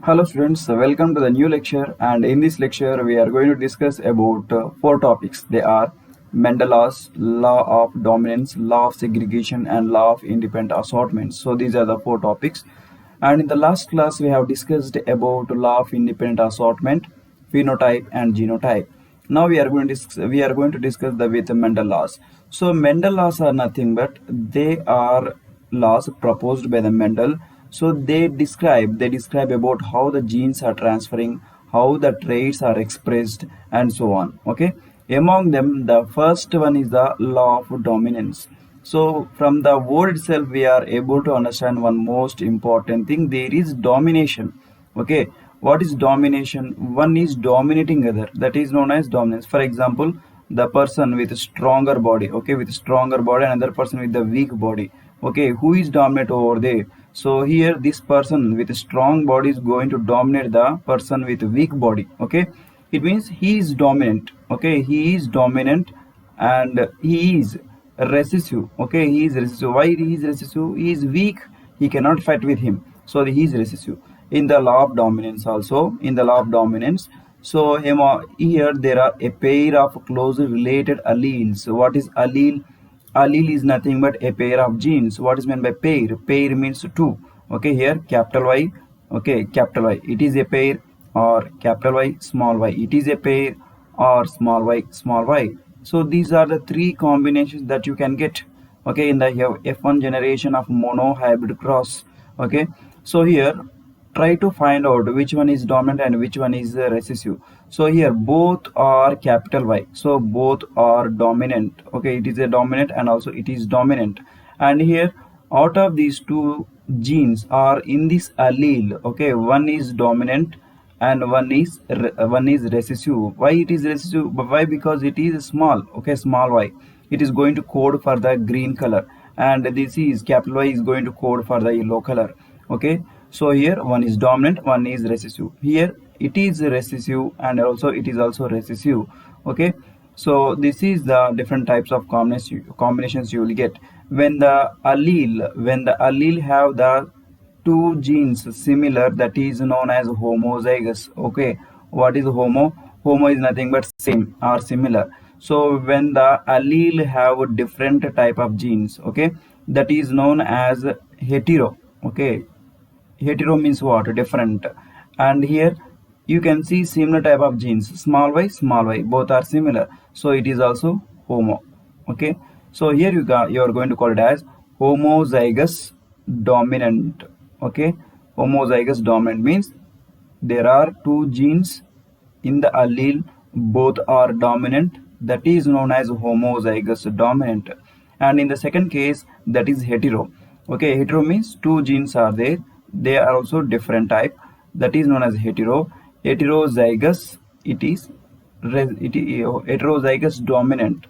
Hello students, welcome to the new lecture, and in this lecture we are going to discuss about four topics. They are Mendele's law of dominance, law of segregation, and law of independent assortment. So these are the four topics. And in the last class we have discussed about law of independent assortment, phenotype and genotype. Now we are going to discuss the with Mendel laws. So Mendel laws are nothing but they are laws proposed by the Mendel. So they describe about how the genes are transferring, how the traits are expressed, and so on. Okay. Among them, the first one is the law of dominance. So from the word itself, we are able to understand one most important thing. There is domination. Okay. What is domination? One is dominating other. That is known as dominance. For example, the person with a stronger body, okay, with a stronger body, another person with the weak body. Okay, who is dominant over there? So here this person with a strong body is going to dominate the person with a weak body. Okay, it means he is dominant. Okay, he is dominant and he is recessive. Okay, he is recessive. Why he is recessive? He is weak, he cannot fight with him, so he is recessive. In the law of dominance, also in the law of dominance, so here there are a pair of closely related alleles. What is allele? Allele is nothing but a pair of genes. What is meant by pair? Pair means two. Okay, here capital Y, okay, capital Y, it is a pair, or capital Y, small y, it is a pair, or small y, small y. So these are the three combinations that you can get, okay, in the F1 generation of mono hybrid cross. Okay, so here try to find out which one is dominant and which one is recessive. So here both are capital Y, so both are dominant. Okay, it is a dominant and also it is dominant. And here out of these two genes are in this allele. Okay, one is dominant and one is recessive. Why it is recessive? Why? Because it is small. Okay, small y, it is going to code for the green color, and this is capital Y is going to code for the yellow color. Okay, so here one is dominant, one is recessive. Here it is recessive and also it is also recessive. Okay, so this is the different types of combinations you will get when the allele have the two genes similar, that is known as homozygous. Okay, what is homo is nothing but same or similar. So when the allele have a different type of genes, okay, that is known as hetero. Okay, hetero means what? Different. And here you can see similar type of genes, small y, both are similar, so it is also homo. Okay, so here you are going to call it as homozygous dominant. Okay, homozygous dominant means there are two genes in the allele, both are dominant, that is known as homozygous dominant. And in the second case, that is hetero. Okay, hetero means two genes are there, they are also different type, that is known as hetero. Heterozygous, it is heterozygous dominant.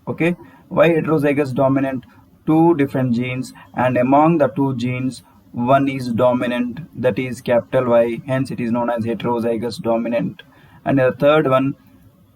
Okay, why heterozygous dominant? Two different genes, and among the two genes one is dominant, that is capital Y, hence it is known as heterozygous dominant. And the third one,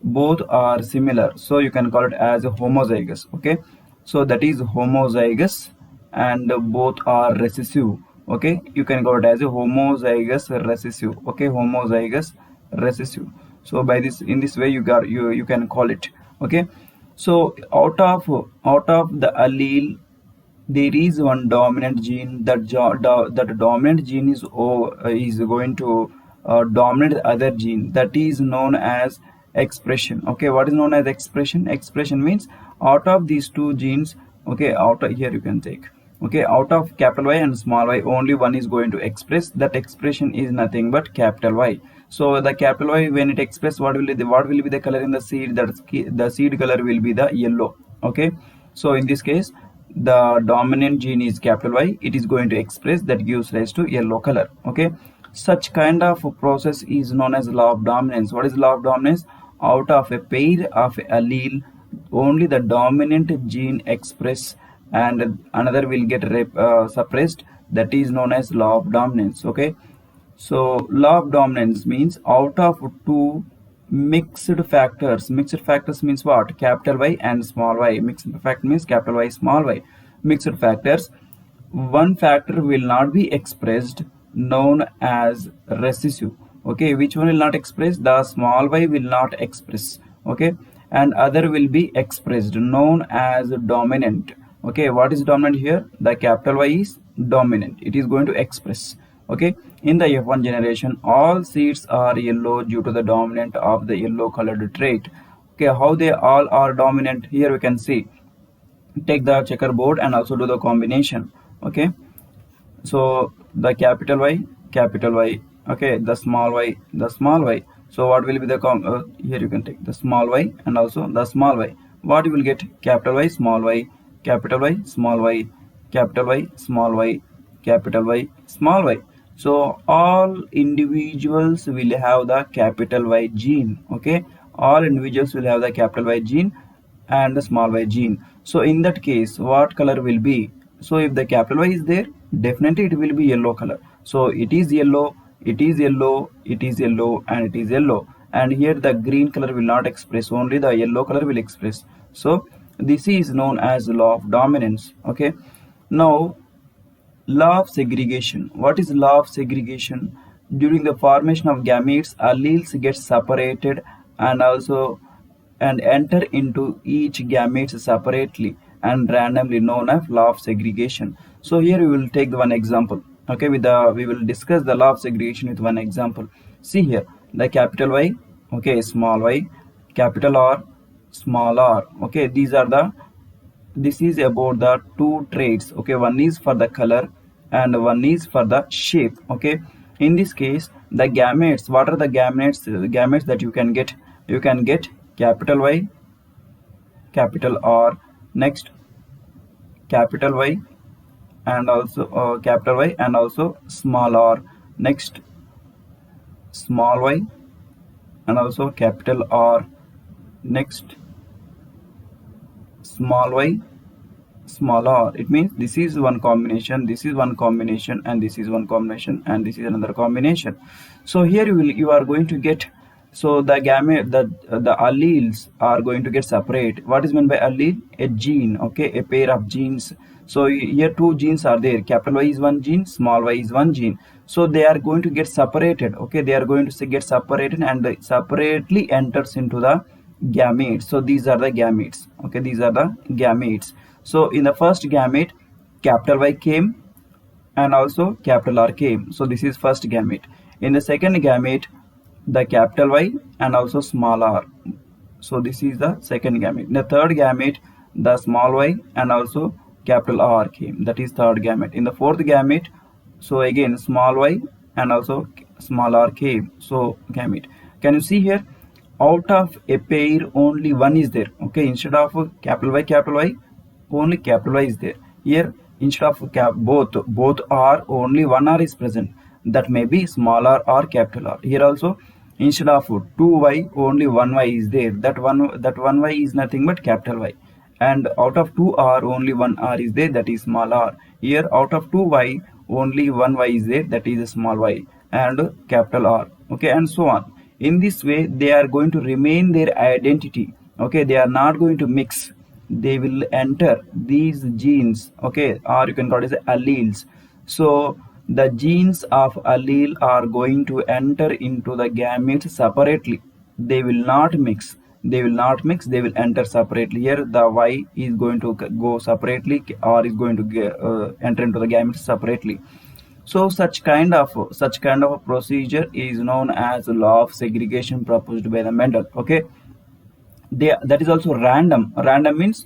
both are similar, so you can call it as homozygous. Okay, so that is homozygous, and both are recessive. Okay, you can call it as a homozygous recessive. Okay, homozygous recessive. So by this, in this way you can call it. Okay, so out of the allele there is one dominant gene. That dominant gene is going to dominate the other gene, that is known as expression. Okay, what is known as expression? Expression means out of these two genes, okay, out of here you can take, okay, out of capital Y and small y, only one is going to express. That expression is nothing but capital Y. So the capital Y, when it express, what will be the color in the seed? That the seed color will be the yellow. Okay, so in this case the dominant gene is capital Y, it is going to express, that gives rise to yellow color. Okay, such kind of process is known as law of dominance. What is law of dominance? Out of a pair of allele, only the dominant gene express and another will get suppressed, that is known as law of dominance. Okay, so law of dominance means out of two mixed factors means what? Capital Y and small y. Mixed factor means capital Y, small y. Mixed factors, one factor will not be expressed, known as recessive. Okay, which one will not express? The small y will not express. Okay, and other will be expressed, known as dominant. Okay, what is dominant here? The capital Y is dominant, it is going to express. Okay, in the F1 generation all seeds are yellow due to the dominant of the yellow colored trait. Okay, how they all are dominant? Here we can see, take the checkerboard and also do the combination. Okay, so the capital Y, okay, the small y. So what will be the here you can take the small y and also the small y. What you will get? Capital Y, small y, capital Y, small y, capital Y, small y, capital Y, small y. So all individuals will have the capital Y gene. Okay, all individuals will have the capital Y gene and the small y gene. So in that case, what color will be? So if the capital Y is there, definitely it will be yellow color. So it is yellow, it is yellow, it is yellow, and it is yellow. And here the green color will not express, only the yellow color will express. So this is known as law of dominance. Okay, now law of segregation. What is law of segregation? During the formation of gametes, alleles get separated and also and enter into each gamete separately and randomly, known as law of segregation. So here we will take one example. Okay, we will discuss the law of segregation with one example. See here, the capital Y, okay, small y, capital R, small r. Okay, this is about the two traits. Okay, one is for the color and one is for the shape. Okay, in this case the gametes, what are the gametes that you can get? You can get capital Y, capital R, next capital Y and also capital Y and also small r, next small y and also capital R, next small y, small r. It means this is one combination, this is one combination, and this is one combination, and this is another combination. So here you are going to get, so the gamete, the alleles are going to get separate. What is meant by allele? A gene. Okay, a pair of genes. So here two genes are there, capital Y is one gene, small y is one gene. So they are going to get separated. Okay, they are going to get separated and separately enters into the gametes. So these are the gametes. Okay, these are the gametes. So in the first gamete, capital Y came and also capital R came. So this is first gamete. In the second gamete, the capital Y and also small r. So this is the second gamete. In the third gamete, the small y and also capital R came. That is third gamete. In the fourth gamete, so again small y and also small r came. So gamete. Can you see here? Out of a pair, only one is there. Okay, instead of capital Y, only capital Y is there. Here, instead of both R, only one R is present. That may be small r or capital R. Here also, instead of 2y, only one y is there. That one y is nothing but capital Y. And out of 2r, only one r is there. That is small r. Here, out of 2y, only one y is there. That is small y and capital R. Okay, and so on. In this way, they are going to remain their identity. Okay, they are not going to mix. They will enter these genes. Okay, or you can call it as alleles. So the genes of allele are going to enter into the gametes separately. They will not mix. They will enter separately. Here the Y is going to go separately, or is going to enter into the gametes separately. So such kind of a procedure is known as law of segregation proposed by the Mendel. Okay, that is also random. Random means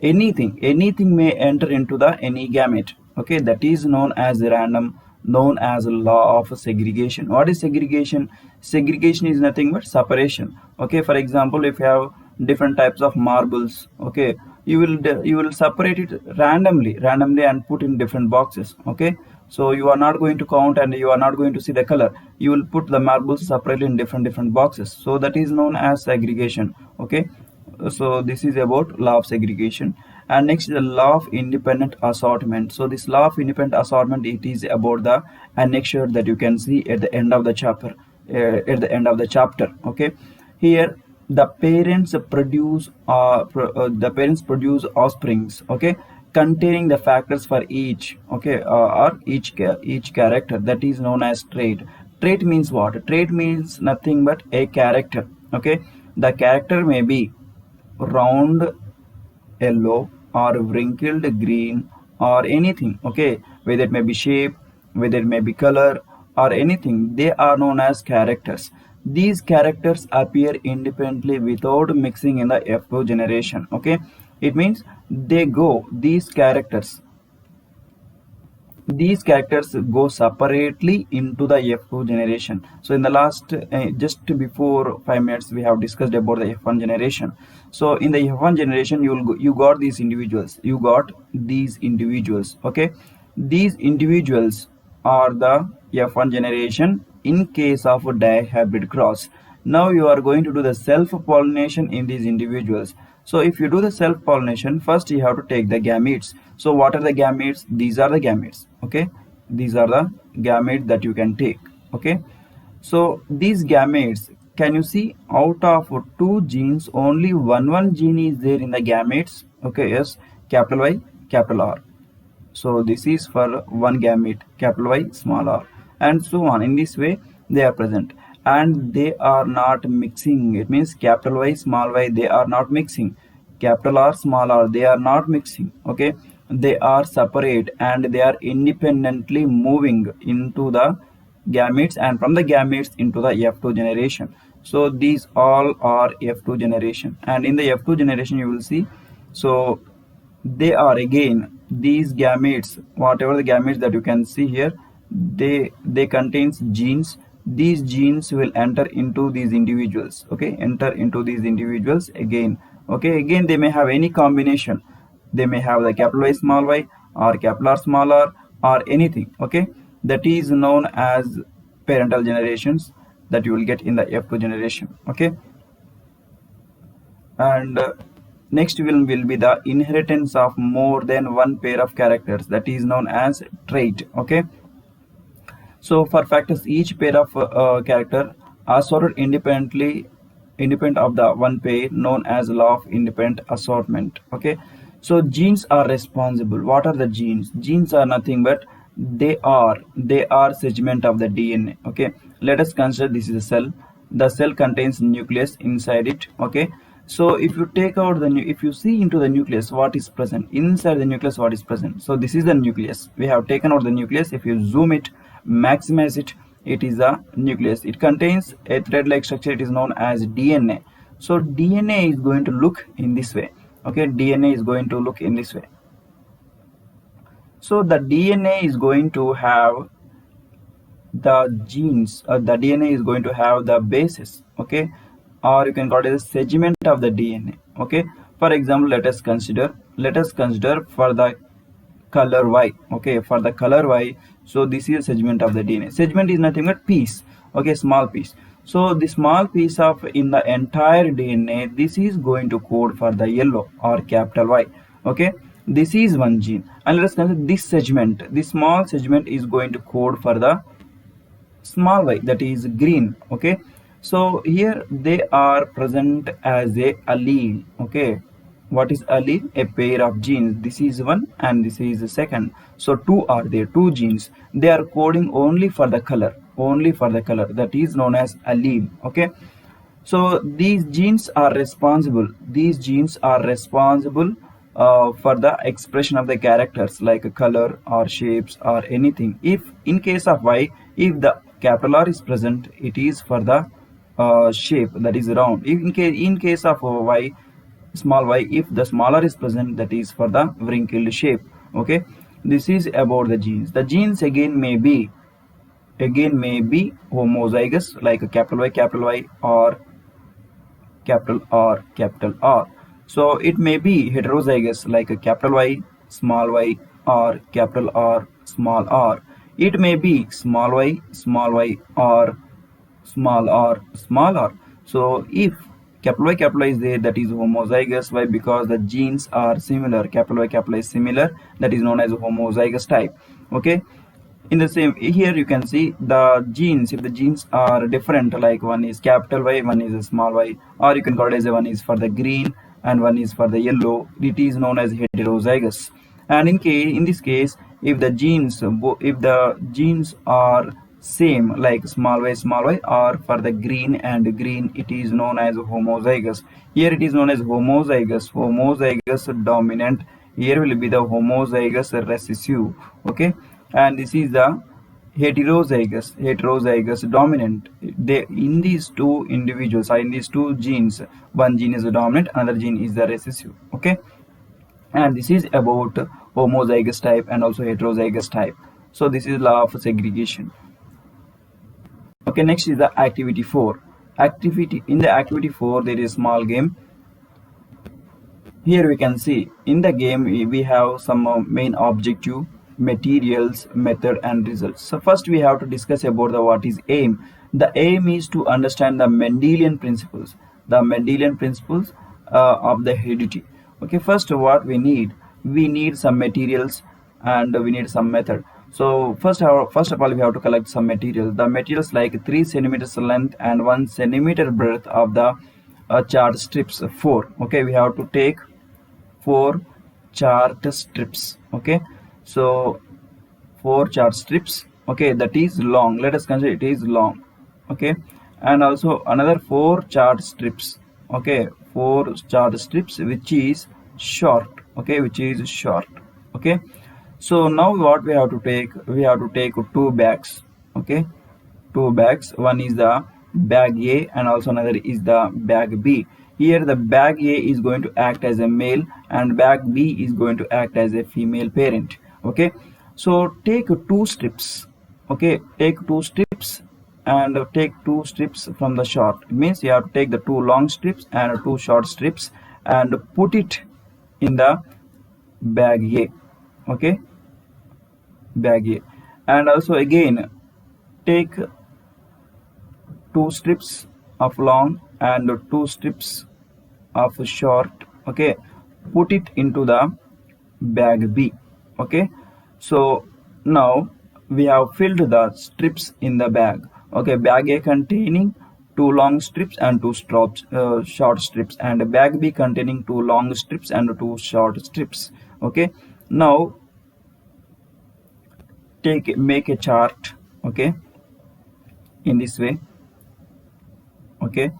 anything may enter into the any gamete. Okay, that is known as random, known as law of segregation. What is segregation? Segregation is nothing but separation. Okay, for example, if you have different types of marbles, okay, you will separate it randomly and put in different boxes. Okay, so you are not going to count and you are not going to see the color. You will put the marbles separately in different boxes. So that is known as segregation. Okay, so this is about law of segregation. And next is the law of independent assortment. So this law of independent assortment, it is about the annexure that you can see at the end of the chapter. Okay, here the parents produce offsprings. Okay, containing the factors for each, okay, or each character, that is known as trait. Trait means what? Trait means nothing but a character, okay. The character may be round yellow or wrinkled green or anything, okay, whether it may be shape, whether it may be color or anything, they are known as characters. These characters appear independently without mixing in the F2 generation, okay. It means they go, these characters go separately into the F2 generation. So in the last just before 5 minutes we have discussed about the F1 generation. So in the F1 generation you got these individuals, okay. These individuals are the F1 generation in case of a dihybrid cross. Now you are going to do the self-pollination in these individuals. So if you do the self-pollination, first you have to take the gametes. So what are the gametes? These are the gametes, okay. These are the gametes that you can take, okay. So these gametes, can you see, out of 2 genes only one gene is there in the gametes, okay. Yes, capital Y, capital R. So this is for one gamete, capital Y, small r, and so on. In this way they are present and they are not mixing. It means capital Y, small y, they are not mixing. Capital R, small r, they are not mixing, okay. They are separate and they are independently moving into the gametes and from the gametes into the F2 generation. So these all are F2 generation, and in the F2 generation you will see, so they are again these gametes, whatever the gametes that you can see here, they contains genes. These genes will enter into these individuals, okay, enter into these individuals again, okay. Again they may have any combination, they may have the capital Y, small y, or capital R, small r, or anything, okay. That is known as parental generations that you will get in the F2 generation, okay. And next will be the inheritance of more than one pair of characters, that is known as trait, okay. So for factors, each pair of character are sorted independent of the one pair, known as law of independent assortment, okay. So genes are responsible. What are the genes? Genes are nothing but they are segment of the DNA, okay. Let us consider this is a cell. The cell contains nucleus inside it, okay. So if you take out the if you see into the nucleus, what is present inside the nucleus, what is present? So this is the nucleus. We have taken out the nucleus. If you zoom it, maximize it, it is a nucleus. It contains a thread-like structure. It is known as DNA. So DNA is going to look in this way, okay. DNA is going to look in this way. So the DNA is going to have the genes, the DNA is going to have the basis, okay, or you can call it a segment of the DNA, okay. For example, let us consider for the color Y, okay, for the color Y. So this is a segment of the DNA. Segment is nothing but piece, okay, small piece. So the small piece of in the entire DNA, this is going to code for the yellow or capital Y, okay. This is one gene, and let us consider this segment. This small segment is going to code for the small y, that is green, okay. So here they are present as a allele, okay. What is allele? A pair of genes. This is one and this is the second. So two are there, two genes. They are coding only for the color, that is known as allele, okay. So these genes are responsible for the expression of the characters like color or shapes or anything. If in case of Y, if the capital R is present, it is for the shape, that is round. If in case of Y, small y, if the smaller is present, that is for the wrinkled shape, okay. This is about the genes. The genes again may be homozygous, like a capital Y, or capital R. So it may be heterozygous, like a capital Y, small y, or capital R, small r. It may be small y, or small r. So if capital Y is there, that is homozygous. Why? Because the genes are similar. Capital Y is similar. That is known as homozygous type, okay. In the same, here you can see the genes. If the genes are different, like one is capital Y, one is a small y, or you can call it as one is for the green and one is for the yellow, it is known as heterozygous. And in this case, if the genes are same, like small y, or for the green and green, it is known as homozygous. Here it is known as homozygous dominant. Here will be the homozygous recessive. Okay, and this is the heterozygous dominant. They, in these two individuals, or in these two genes, one gene is the dominant, another gene is the recessive. Okay, and this is about homozygous type and also heterozygous type. So this is law of segregation. Okay, next is the activity 4. In the activity 4, there is small game. Here we can see in the game we have some main objective, materials, method, and results. So first we have to discuss about the what is aim. The aim is to understand the Mendelian principles, of the heredity. Okay, first what we need some materials and we need some method. So first of all we have to collect some materials. The materials like 3 centimeters length and 1 centimeter breadth of the chart strips 4. Okay, we have to take 4 chart strips. Okay, so 4 chart strips. Okay, that is long. Let us consider it is long. Okay, and also another 4 chart strips. Okay, 4 chart strips which is short. Okay, which is short. Okay, so now what we have to take? We have to take 2 bags. Okay, 2 bags. One is the bag A and also another is the bag B. Here the bag A is going to act as a male and bag B is going to act as a female parent. Okay, so take 2 strips. Okay, take 2 strips and take 2 strips from the short. It means you have to take the 2 long strips and 2 short strips and put it in the bag A. Okay, bag A, and also again take 2 strips of long and 2 strips of short. Okay, put it into the bag B. Okay, so now we have filled the strips in the bag. Okay, bag A containing 2 long strips and 2 short strips, and bag B containing 2 long strips and 2 short strips. Okay, now make a chart. Okay, in this way. Okay,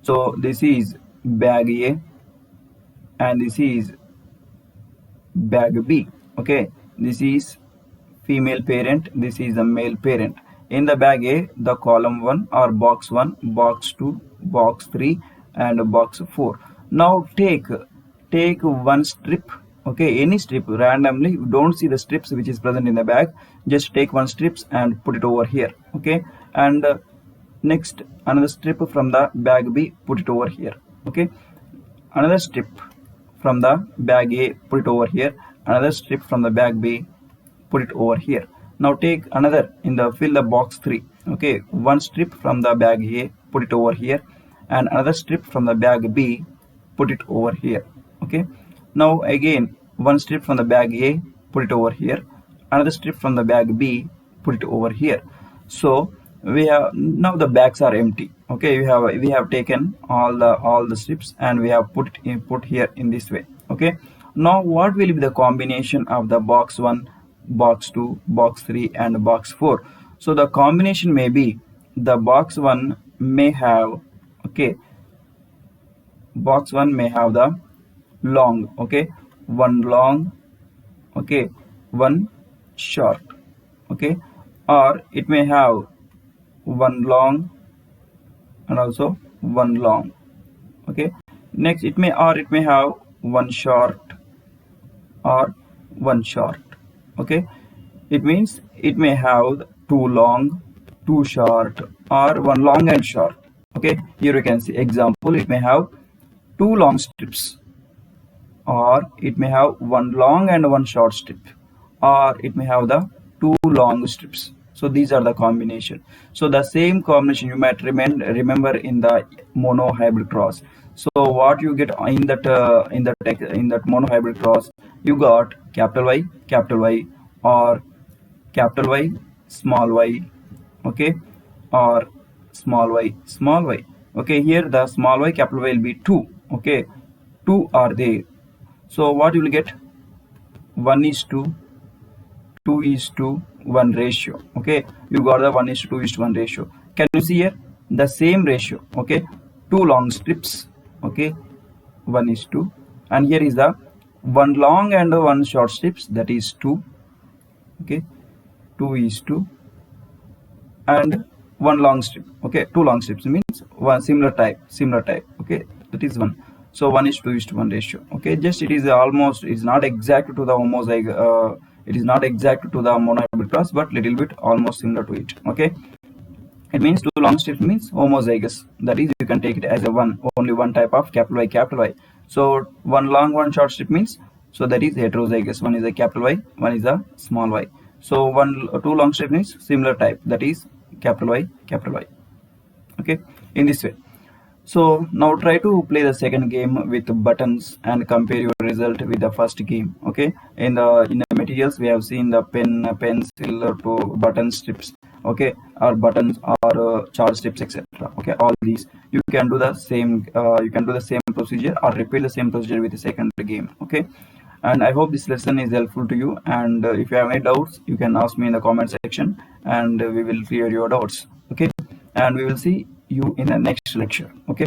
so this is bag A and this is bag B. Okay, this is female parent, this is the male parent. In the bag A, the column 1 or box 1, box 2, box 3 and box 4. Now take one strip. Okay, any strip randomly. Don't see the strips which is present in the bag. Just take one strips and put it over here. Okay, and next another strip from the bag B, put it over here. Okay, another strip from the bag A, put it over here. Another strip from the bag B, put it over here. Now take another fill the box 3. Okay, one strip from the bag A, put it over here, and another strip from the bag B, put it over here. Okay, now again one strip from the bag A, put it over here, another strip from the bag B, put it over here. So we have now the bags are empty. Okay, we have taken all the strips and we have put here in this way. Okay, now what will be the combination of the box 1, box 2, box 3 and box 4? So the combination may be the box 1 may have, okay, box 1 may have the long. Okay, one long, okay, one short. Okay, or it may have one long and also one long. Okay, next it may have one short or one short. Okay, it means it may have 2 long, 2 short or 1 long and short. Okay, here you can see example, it may have 2 long strips, or it may have 1 long and 1 short strip, or it may have the 2 long strips. So these are the combination. So the same combination you might remember in the monohybrid cross. So what you get in that monohybrid cross, you got capital Y, or capital Y, small y. Okay, or small y. Okay, here the small y, capital Y will be 2. Okay, 2 are there. So what you will get? 1 is to 2 is to 1 ratio. Okay, you got the 1 is to 2 is to 1 ratio. Can you see here the same ratio? Okay, two long strips. Okay, 1 is to, and here is the one long and one short strips, that is 2. Okay, 2 is to, and one long strip. Okay, two long strips means one similar type. Okay, that is 1. So 1 is to 2 is to 1 ratio. Okay, just it is almost, it's not exact to the homozygous, it is not exact to the monohybrid cross, but little bit almost similar to it. Okay, it means two long strips means homozygous, that is you can take it as a one, only one type of capital Y. So one long one short strip means, so that is heterozygous, one is a capital Y, one is a small y. So two long strip means similar type, that is capital Y. Okay, in this way. So now try to play the second game with buttons and compare your result with the first game. Okay, in the materials we have seen the pen, pencil to button strips. Okay, or buttons or charge strips, etc. Okay, all these you can do the same. You can do the same procedure or repeat the same procedure with the second game. Okay, and I hope this lesson is helpful to you. And if you have any doubts, you can ask me in the comment section, and we will clear your doubts. Okay, and we will see you in the next lecture. Okay.